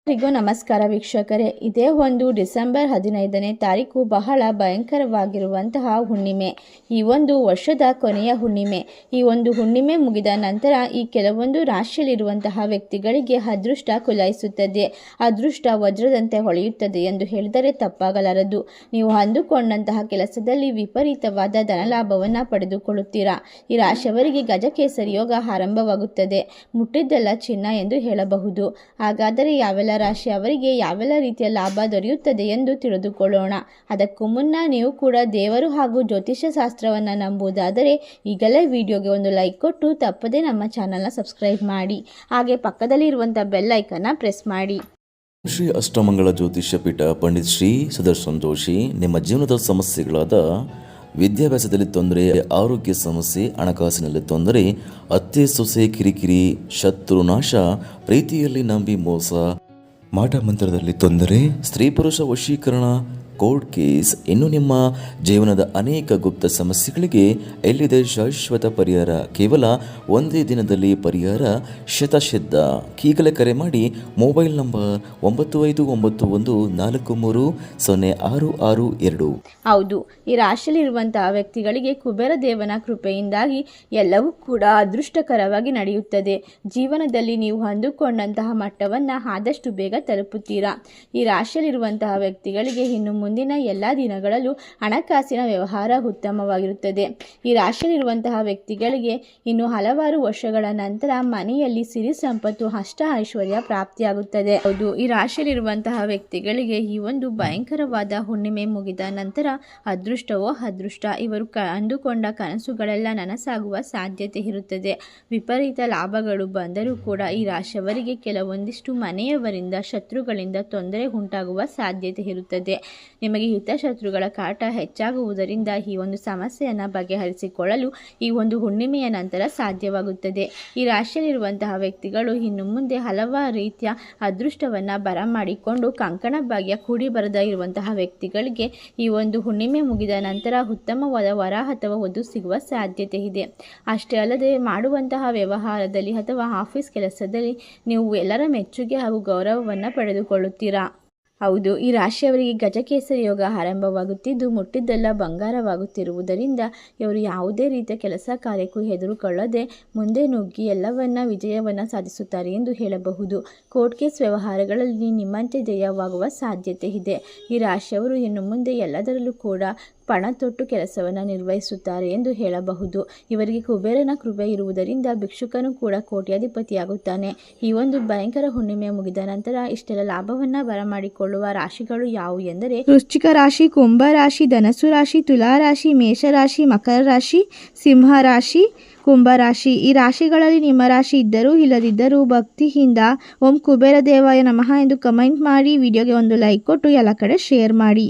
ಎಲ್ಲರಿಗೂ ನಮಸ್ಕಾರ ವೀಕ್ಷಕರೇ. ಇದೇ ಒಂದು ಡಿಸೆಂಬರ್ 15ನೇ ತಾರೀಕು ಬಹಳ ಭಯಂಕರವಾಗಿರುವಂತಹ ಹುಣ್ಣಿಮೆ. ಈ ಒಂದು ವರ್ಷದ ಕೊನೆಯ ಹುಣ್ಣಿಮೆ. ಈ ಒಂದು ಹುಣ್ಣಿಮೆ ಮುಗಿದ ನಂತರ ಈ ಕೆಲವೊಂದು ರಾಶಿಯಲ್ಲಿರುವಂತಹ ವ್ಯಕ್ತಿಗಳಿಗೆ ಅದೃಷ್ಟ ಕುಲಾಯಿಸುತ್ತದೆ, ಅದೃಷ್ಟ ವಜ್ರದಂತೆ ಹೊಳೆಯುತ್ತದೆ ಎಂದು ಹೇಳಿದರೆ ತಪ್ಪಾಗಲಾರದು. ನೀವು ಅಂದುಕೊಂಡಂತಹ ಕೆಲಸದಲ್ಲಿ ವಿಪರೀತವಾದ ಧನಲಾಭವನ್ನು ಪಡೆದುಕೊಳ್ಳುತ್ತೀರಾ. ಈ ರಾಶಿಯವರಿಗೆ ಗಜಕೇಸರಿ ಯೋಗ ಆರಂಭವಾಗುತ್ತದೆ. ಮುಟ್ಟಿದ್ದೆಲ್ಲ ಚಿನ್ನ ಎಂದು ಹೇಳಬಹುದು. ಹಾಗಾದರೆ ಯಾವೆಲ್ಲ ರಾಶಿ ಅವರಿಗೆ ಯಾವೆಲ್ಲ ರೀತಿಯ ಲಾಭ ದೊರೆಯುತ್ತದೆ ಎಂದು ತಿಳಿದುಕೊಳ್ಳೋಣ. ಅದಕ್ಕೂ ಮುನ್ನ ನೀವು ಕೂಡ ದೇವರು ಹಾಗೂ ಜ್ಯೋತಿಷ್ಯ ಶಾಸ್ತ್ರವನ್ನು ನಂಬುವುದಾದರೆ ಈಗಲೇ ವಿಡಿಯೋಗೆ ಒಂದು ಲೈಕ್ ಕೊಟ್ಟು ತಪ್ಪದೇ ನಮ್ಮ ಚಾನಲ್ನ ಸಬ್ಸ್ಕ್ರೈಬ್ ಮಾಡಿ. ಹಾಗೆ ಪಕ್ಕದಲ್ಲಿ ಇರುವಂಥ ಬೆಲ್ ಐಕನ್ನ ಪ್ರೆಸ್ ಮಾಡಿ. ಶ್ರೀ ಅಷ್ಟಮಂಗಳ ಜ್ಯೋತಿಷ್ಯ ಪೀಠ ಪಂಡಿತ್ ಶ್ರೀ ಸುದರ್ಶನ್ ಜೋಶಿ ನಿಮ್ಮ ಜೀವನದ ಸಮಸ್ಯೆಗಳಾದ ವಿದ್ಯಾಭ್ಯಾಸದಲ್ಲಿ ತೊಂದರೆ, ಆರೋಗ್ಯ ಸಮಸ್ಯೆ, ಹಣಕಾಸಿನಲ್ಲಿ ತೊಂದರೆ, ಅತ್ತೆ ಸೊಸೆ ಕಿರಿಕಿರಿ, ಶತ್ರುನಾಶ, ಪ್ರೀತಿಯಲ್ಲಿ ನಂಬಿ ಮೋಸ, ಮಾಟ ಮಂತ್ರದಲ್ಲಿ ತೊಂದರೆ, ಸ್ತ್ರೀ ಪುರುಷ ವಶೀಕರಣ, ಕೋರ್ಟ್ ಕೇಸ್, ಇನ್ನು ನಿಮ್ಮ ಜೀವನದ ಅನೇಕ ಗುಪ್ತ ಸಮಸ್ಯೆಗಳಿಗೆ ಎಲ್ಲಿದೆ ಶಾಶ್ವತ ಪರಿಹಾರ. ಕೇವಲ ಒಂದೇ ದಿನದಲ್ಲಿ ಪರಿಹಾರ ಶತಸಿದ್ಧ. ಈಗಲೇ ಕರೆ ಮಾಡಿ. Mobile number 9591430662. ಹೌದು, ಈ ರಾಶಿಯಲ್ಲಿರುವಂತಹ ವ್ಯಕ್ತಿಗಳಿಗೆ ಕುಬೇರ ದೇವನ ಕೃಪೆಯಿಂದಾಗಿ ಎಲ್ಲವೂ ಕೂಡ ಅದೃಷ್ಟಕರವಾಗಿ ನಡೆಯುತ್ತದೆ. ಜೀವನದಲ್ಲಿ ನೀವು ಅಂದುಕೊಂಡಂತಹ ಮಟ್ಟವನ್ನು ಆದಷ್ಟು ಬೇಗ ತಲುಪುತ್ತೀರಾ. ಈ ರಾಶಿಯಲ್ಲಿರುವಂತಹ ವ್ಯಕ್ತಿಗಳಿಗೆ ಇನ್ನು ಮುಂದಿನ ಎಲ್ಲ ದಿನಗಳಲ್ಲೂ ಹಣಕಾಸಿನ ವ್ಯವಹಾರ ಉತ್ತಮವಾಗಿರುತ್ತದೆ. ಈ ರಾಶಿಯಲ್ಲಿರುವಂತಹ ವ್ಯಕ್ತಿಗಳಿಗೆ ಇನ್ನು ಹಲವಾರು ವರ್ಷಗಳ ನಂತರ ಮನೆಯಲ್ಲಿ ಸಿರಿ ಸಂಪತ್ತು, ಅಷ್ಟ ಐಶ್ವರ್ಯ ಪ್ರಾಪ್ತಿಯಾಗುತ್ತದೆ. ಹೌದು, ಈ ರಾಶಿಯಲ್ಲಿರುವಂತಹ ವ್ಯಕ್ತಿಗಳಿಗೆ ಈ ಒಂದು ಭಯಂಕರವಾದ ಹುಣ್ಣಿಮೆ ಮುಗಿದ ನಂತರ ಅದೃಷ್ಟವೋ ಅದೃಷ್ಟ. ಇವರು ಅಂದುಕೊಂಡ ಕನಸುಗಳೆಲ್ಲ ನನಸಾಗುವ ಸಾಧ್ಯತೆ ಇರುತ್ತದೆ. ವಿಪರೀತ ಲಾಭಗಳು ಬಂದರೂ ಕೂಡ ಈ ರಾಶಿಯವರಿಗೆ ಕೆಲವೊಂದಿಷ್ಟು ಮನೆಯವರಿಂದ, ಶತ್ರುಗಳಿಂದ ತೊಂದರೆ ಉಂಟಾಗುವ ಸಾಧ್ಯತೆ ಇರುತ್ತದೆ. ನಿಮಗೆ ಹಿತಶತ್ರುಗಳ ಕಾಟ ಹೆಚ್ಚಾಗುವುದರಿಂದ ಈ ಒಂದು ಸಮಸ್ಯೆಯನ್ನು ಬಗೆಹರಿಸಿಕೊಳ್ಳಲು ಈ ಒಂದು ಹುಣ್ಣಿಮೆಯ ನಂತರ ಸಾಧ್ಯವಾಗುತ್ತದೆ. ಈ ರಾಶಿಯಲ್ಲಿರುವಂತಹ ವ್ಯಕ್ತಿಗಳು ಇನ್ನು ಮುಂದೆ ಹಲವಾರು ರೀತಿಯ ಅದೃಷ್ಟವನ್ನು ಬರಮಾಡಿಕೊಂಡು ಕಂಕಣ ಭಾಗ್ಯ ಕೂಡಿ ಬರದೇ ಇರುವಂತಹ ವ್ಯಕ್ತಿಗಳಿಗೆ ಈ ಒಂದು ಹುಣ್ಣಿಮೆ ಮುಗಿದ ನಂತರ ಉತ್ತಮವಾದ ವರ ಅಥವಾ ವಧು ಸಿಗುವ ಸಾಧ್ಯತೆ ಇದೆ. ಅಷ್ಟೇ ಅಲ್ಲದೆ ಮಾಡುವಂತಹ ವ್ಯವಹಾರದಲ್ಲಿ ಅಥವಾ ಆಫೀಸ್ ಕೆಲಸದಲ್ಲಿ ನೀವು ಎಲ್ಲರ ಮೆಚ್ಚುಗೆ ಹಾಗೂ ಗೌರವವನ್ನು ಪಡೆದುಕೊಳ್ಳುತ್ತೀರಾ. ಹೌದು, ಈ ರಾಶಿಯವರಿಗೆ ಗಜಕೇಸರಿ ಯೋಗ ಆರಂಭವಾಗುತ್ತಿದ್ದು ಮುಟ್ಟಿದ್ದೆಲ್ಲ ಬಂಗಾರವಾಗುತ್ತಿರುವುದರಿಂದ ಇವರು ಯಾವುದೇ ರೀತಿಯ ಕೆಲಸ ಕಾರ್ಯಕ್ಕೂ ಹೆದರುಕೊಳ್ಳದೆ ಮುಂದೆ ನುಗ್ಗಿ ಎಲ್ಲವನ್ನ ವಿಜಯವನ್ನು ಸಾಧಿಸುತ್ತಾರೆ ಎಂದು ಹೇಳಬಹುದು. ಕೋರ್ಟ್ ಕೇಸ್ ವ್ಯವಹಾರಗಳಲ್ಲಿ ನಿಮ್ಮಂತೆ ಜಯವಾಗುವ ಸಾಧ್ಯತೆ ಇದೆ. ಈ ರಾಶಿಯವರು ಇನ್ನು ಮುಂದೆ ಎಲ್ಲದರಲ್ಲೂ ಕೂಡ ಪಣ ತೊಟ್ಟು ಕೆಲಸವನ್ನು ನಿರ್ವಹಿಸುತ್ತಾರೆ ಎಂದು ಹೇಳಬಹುದು. ಇವರಿಗೆ ಕುಬೇರನ ಕೃಪೆ ಇರುವುದರಿಂದ ಭಿಕ್ಷುಕನು ಕೂಡ ಕೋಟ್ಯಾಧಿಪತಿಯಾಗುತ್ತಾನೆ. ಈ ಒಂದು ಭಯಂಕರ ಹುಣ್ಣಿಮೆ ಮುಗಿದ ನಂತರ ಇಷ್ಟೆಲ್ಲ ಲಾಭವನ್ನು ಬರಮಾಡಿಕೊಳ್ಳುವ ರಾಶಿಗಳು ಯಾವುವು ಎಂದರೆ ವೃಶ್ಚಿಕ ರಾಶಿ, ಕುಂಭ ರಾಶಿ, ಧನಸ್ಸು ರಾಶಿ, ತುಲಾ ರಾಶಿ, ಮೇಷರಾಶಿ, ಮಕರ ರಾಶಿ, ಸಿಂಹ ರಾಶಿ, ಕುಂಭ ರಾಶಿ. ಈ ರಾಶಿಗಳಲ್ಲಿ ನಿಮ್ಮ ರಾಶಿ ಇದ್ದರೂ ಇಲ್ಲದಿದ್ದರೂ ಭಕ್ತಿಯಿಂದ ಓಂ ಕುಬೇರ ದೇವಾಯ ನಮಃ ಎಂದು ಕಮೆಂಟ್ ಮಾಡಿ. ವಿಡಿಯೋಗೆ ಒಂದು ಲೈಕ್ ಕೊಟ್ಟು ಎಲ್ಲ ಕಡೆ ಶೇರ್ ಮಾಡಿ.